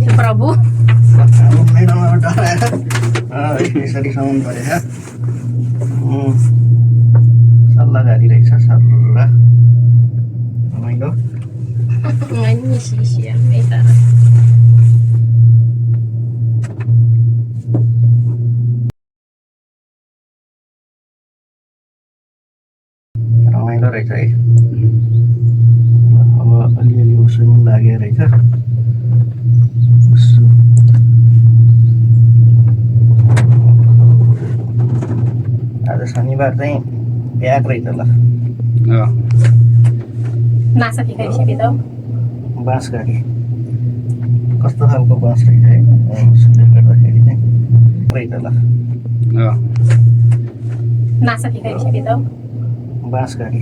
हे प्रभु यसरी साउन पऱ्यो सल्लाह गाडी रहेछ सल्लाह रमाइलो ini isi meter रमाइलो रहेछ है अब अलिअलि उसो नि लागेको रहेछ आज शनिबार चाहिँ प्याक रहेछ ल nasa tiga isi gitu बाँस गाडी कस्तो खालको बाँस रहेछ है उसले गर्दाखेरि चाहिँ रहेछ ल nasa tiga isi gitu बाँस गाडी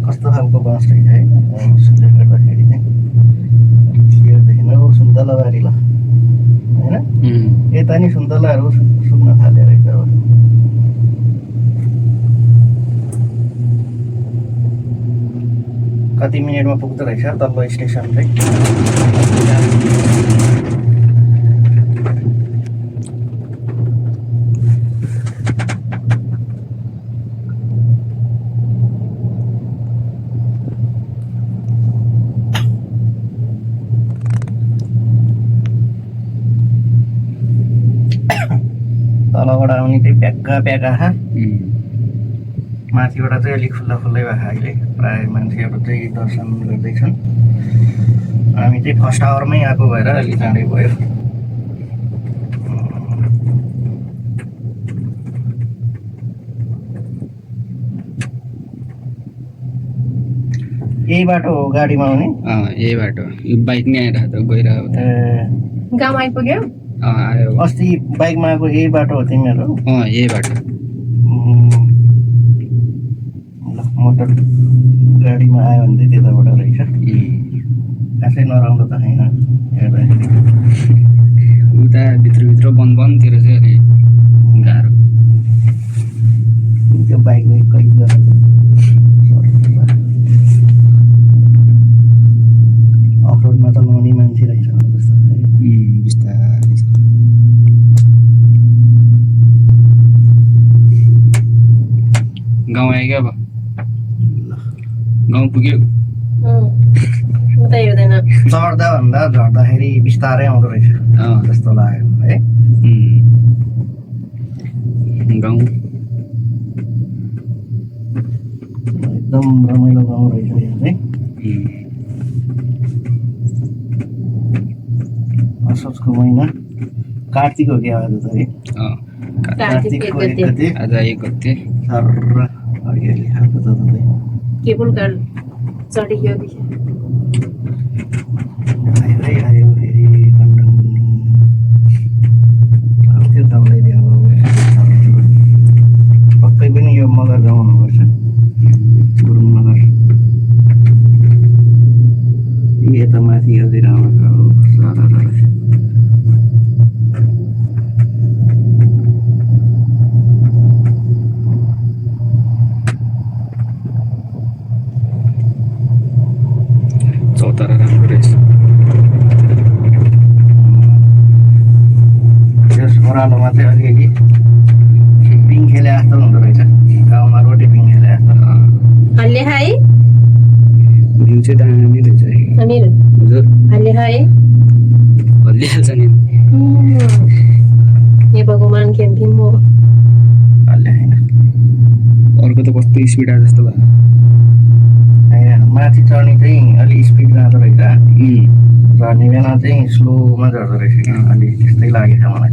कस्तो खालको बाँस रहेछ है उसले गर्दाखेरि चाहिँ थिएदेखि सुन्तलाबारी ल होइन यता नि सुन्तलाहरू सुक्न थाल्यो रहेछ अब कति मिनटमा पुग्दो रहेछ तल्लो स्टेसन चाहिँ तलबाट आउने चाहिँ प्याक्का प्याक्का माथिबाट चाहिँ अलिक खुल्ला खुल्लै भएको अहिले प्रायः मान्छेहरू चाहिँ दर्शन गर्दैछन् हामी चाहिँ फर्स्ट आवरमै आएको भएर अलिक चाँडै भयो यही बाटो हो गाडीमा आउने यही बाटो यो बाइक नै आइरहेको त गइरहेको ए गाउँ आइपुग्यो आयो अस्ति बाइकमा आएको यही बाटो हो तिमीहरू यही बाटो मोटर गाडीमा आयो भने चाहिँ त्यताबाट रहेछ खासै नराम्रो त छैन हेर्दाखेरि उता भित्रभित्र वनतिर चाहिँ अलिक गाह्रो त्यो बाइकमा कैद गरेर अफरोडमा त लाउने मान्छे रहेछ जस्तो बिस्तारै छ गाउँ आयो क्या अब गाउँ पुग्यो उतै हुँदैन चढ्दा भन्दा झर्दाखेरि बिस्तारै आउँदो रहेछ जस्तो लाग्यो है गाउँ एकदम रमाइलो गाउँ रहेछ यो चाहिँ असोजको महिना कार्तिक हो कि आज त है कार्तिकको 1 गते आज 1 गते सर हरियाली खाएको त केबुल कार चढियो आयो फेरि कन्डन अब त्यो दौडाइदियो पक्कै पनि यो मगर जाउनुपर्छ गुरुङ मगर यता माथि अझै राम्रो छ चौतारा राम्रो रहेछ यस ओह्रालोमा चाहिँ अलिअलि पिङ खेले जस्तो हुँदो रहेछ गाउँमा रोटी पिङ खेले जस्तो हल्ले हाय भ्यू चाहिँ दामी रहेछ अनिल हजुर हल्ले हाय हल्लिहाल्छ नि हे भगवान खेल्थ्यौँ म हल्ले होइन अर्को त कस्तो स्पिड आयो जस्तो भयो होइन माथि चढ्ने चाहिँ अलिक स्पिड जाँदो रहेछ झर्ने बेला चाहिँ स्लोमा झर्दो रहेछ अलिक त्यस्तै लागेको छ मलाई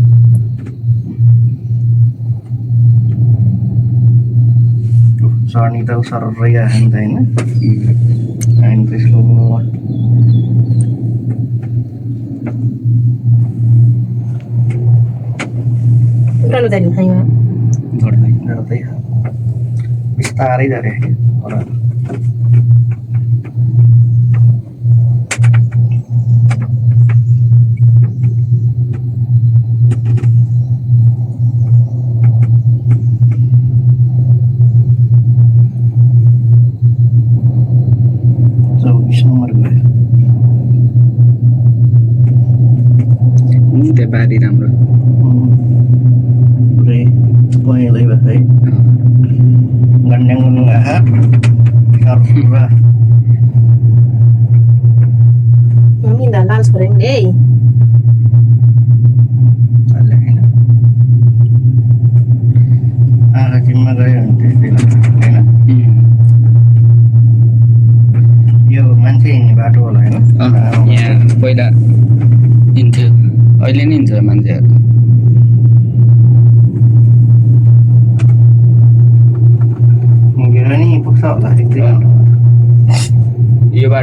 चढ्ने त सररै आयो नि त होइन हामी त स्लोमा उकालो जाने खाइमा झर्दै बिस्तारै झरे ओह्रालो नम्बर गयो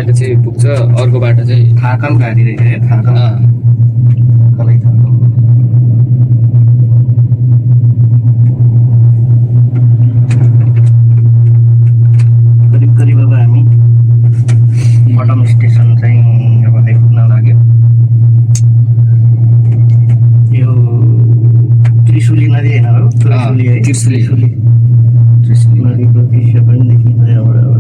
बाटो चाहिँ पुग्छ, अर्को बाटो चाहिँ थाकल गाडी रहेछ है, थाकल अँ, कलै थाकल। करिब करिब अब हामी बटम स्टेसन चाहिँ अब आइपुग्न लाग्यो। यो त्रिशुली नदी होइन हो, त्रिशुली है, त्रिशुली। त्रिशुली नदीको दृश्य पनि देखिन्छ यहाँबाट।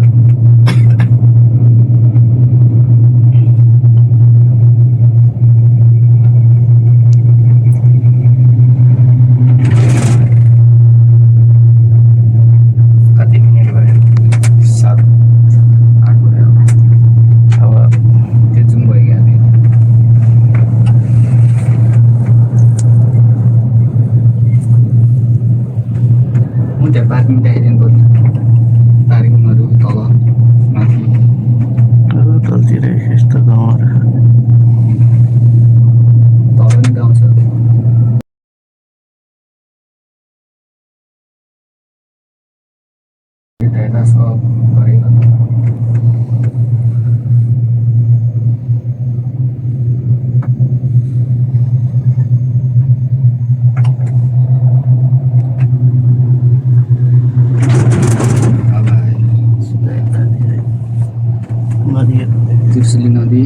कति मिनट भयो? 7-8 भयो। अब त्यो जुम भइगयो अरे। म त्यहाँ पार्किङ देखाइदिनु पर्यो, पार्किङहरू तल माथि। तलतिर यस्तो गाउँहरू तल नि गाउँ छ। यता सब गरेको। नदीहरू त्रिशुली नदी।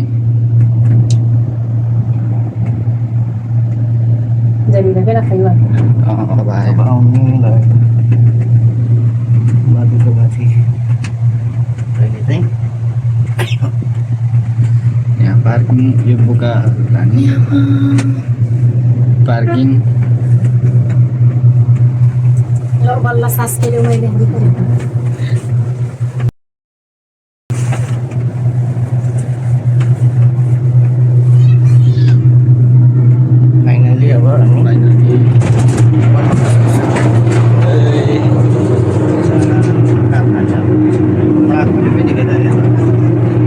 जमिन बेला खाइवा अब आयो। अब आउनु लाग्यो नदीको माथि। अहिले चाहिँ यहाँ पार्किङ, यो बोकाहरू लाने पार्किङ। ल बल्ल सास फेर्यो मैले फाइनली अब हामी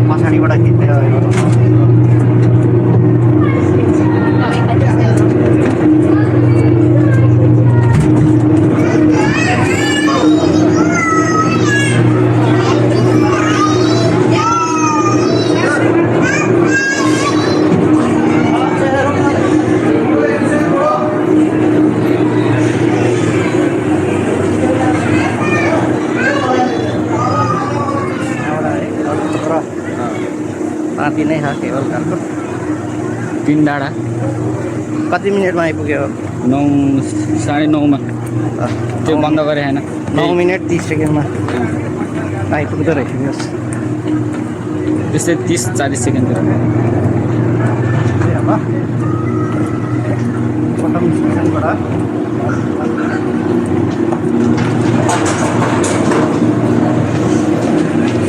पछाडिबाट खिच्दै माथि नै छ केवल घरको। 3 डाँडा। कति मिनटमा आइपुग्यो? 9 9:30 मा त्यो बन्द गरे होइन। 9 मिनट 30 सेकेन्डमा आइपुग्दो रहेछ यस। त्यस्तै 30-40 सेकेन्डतिर। अब बटम स्टेसनबाट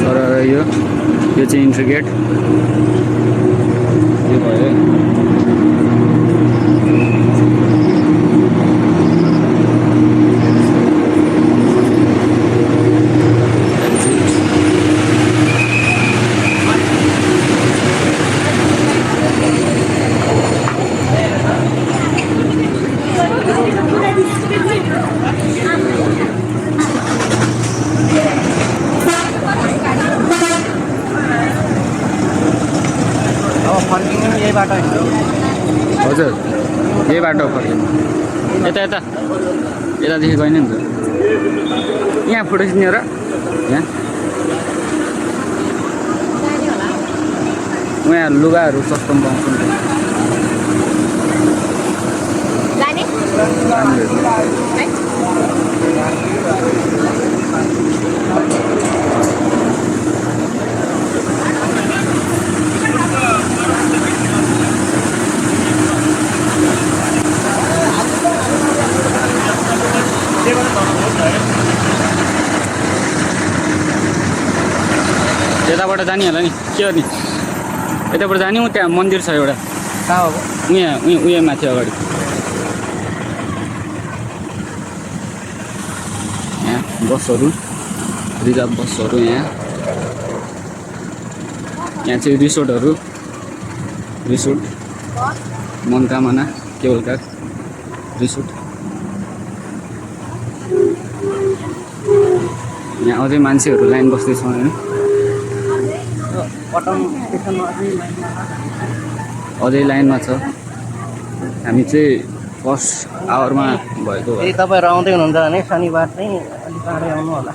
तर यो चाहिँ इन्ट्री गेट। यो भयो। फर्किनु यही बाटो होइन? हजुर, यही बाटो फर्किनु। यतादेखि गएन नि त। यहाँ फोटो खिच्ने र यहाँ लुगाहरू सस्तोमा पाउँछ नि यताबाट जाने होला नि, के हो नि यताबाट जाने हो। त्यहाँ मन्दिर छ एउटा। कहाँ हो? उहाँ माथि अगाडि। यहाँ बसहरू, रिजर्भ बसहरू। यहाँ चाहिँ रिसोर्टहरू, रिसोर्ट मनकामना केवलकार रिसोर्ट। यहाँ अझै मान्छेहरू लाइन बस्दैछ होइन। बटम स्टेसनमा अझै लाइनमा छ हामी चाहिँ फर्स्ट आवरमा भएको यदि तपाईँहरू आउँदै हुनुहुन्छ भने शनिबार चाहिँ अलिक चाँडै आउनु होला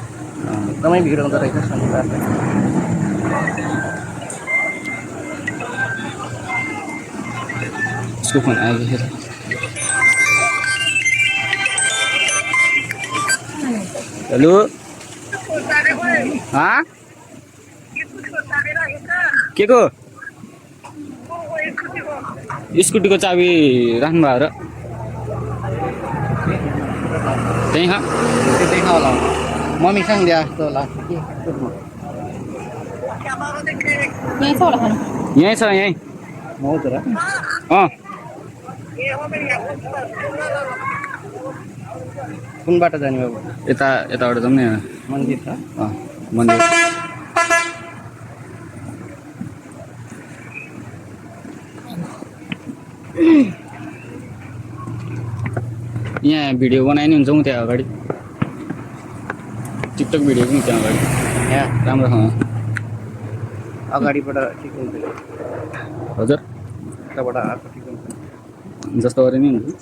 एकदमै भिड हुँदो रहेछ शनिबार चाहिँ उसको फोन आएको थियो हेलो हाँ के को स्कुटीको चाबी राख्नुभयो र त्यही खा त्यो देखा होला मम्मीसँग ल्याए जस्तो लाग्छ कि यहीँ छ होला खानु यहीँ छ यहीँ हो त र अँ कुन बाटो जाने बाबु यताबाट जाउँ न मन्दिर छ अँ मन्दिर यहाँ भिडियो बनाए नि हुन्छ म त्यहाँ अगाडि टिकटक भिडियो पनि त्यहाँ अगाडि यहाँ राम्रो अगाडिबाट ठिक हुन्छ हजुर यताबाट आएको ठिक हुन्छ जस्तो गरे नि हुन्छ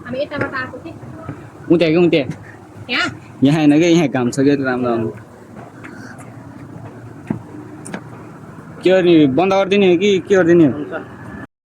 हामी यताबाट आएको थिएँ उ त्यहाँ कि उ त्यहाँ यहाँ यहाँ होइन क्या यहाँ काम छ क्या राम्रो आउनु के गर्ने बन्द गरिदिने हो कि के गरिदिने हो हुन्छ